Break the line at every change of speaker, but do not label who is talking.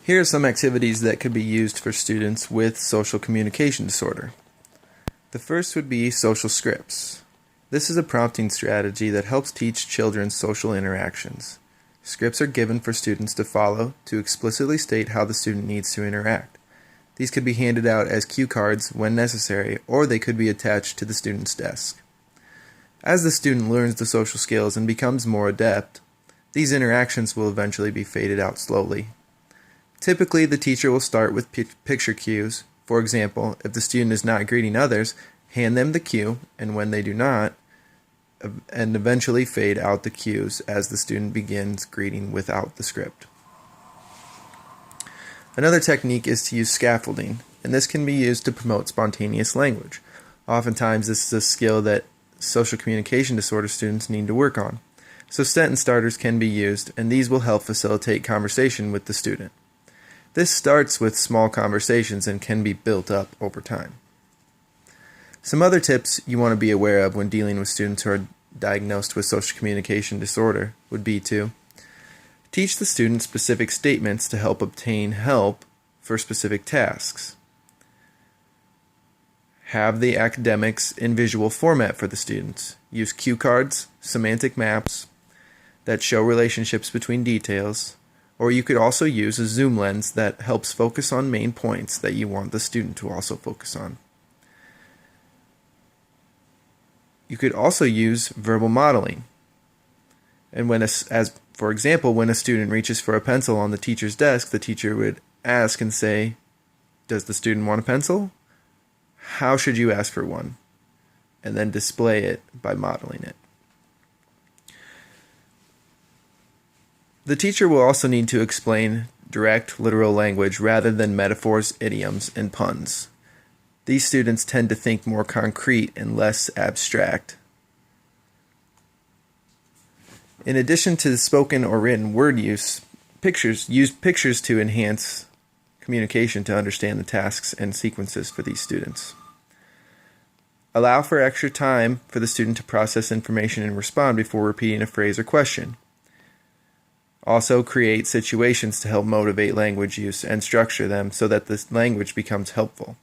Here are some activities that could be used for students with social communication disorder. The first would be social scripts. This is a prompting strategy that helps teach children social interactions. Scripts are given for students to follow to explicitly state how the student needs to interact. These could be handed out as cue cards when necessary, or they could be attached to the student's desk. As the student learns the social skills and becomes more adept, these interactions will eventually be faded out slowly. Typically, the teacher will start with picture cues. For example, if the student is not greeting others, hand them the cue, and when they do not, and eventually fade out the cues as the student begins greeting without the script. Another technique is to use scaffolding, and this can be used to promote spontaneous language. Oftentimes, this is a skill that social communication disorder students need to work on. So sentence starters can be used, and these will help facilitate conversation with the student. This starts with small conversations and can be built up over time. Some other tips you want to be aware of when dealing with students who are diagnosed with social communication disorder would be to teach the student specific statements to help obtain help for specific tasks. Have the academics in visual format for the students. Use cue cards, semantic maps that show relationships between details, or you could also use a zoom lens that helps focus on main points that you want the student to also focus on. You could also use verbal modeling. And for example, when a student reaches for a pencil on the teacher's desk, the teacher would ask and say, "Does the student want a pencil? How should you ask for one?" And then display it by modeling it. The teacher will also need to explain direct, literal language rather than metaphors, idioms, and puns. These students tend to think more concrete and less abstract. In addition to the spoken or written word use pictures to enhance communication to understand the tasks and sequences for these students. Allow for extra time for the student to process information and respond before repeating a phrase or question. Also, create situations to help motivate language use and structure them so that this language becomes helpful.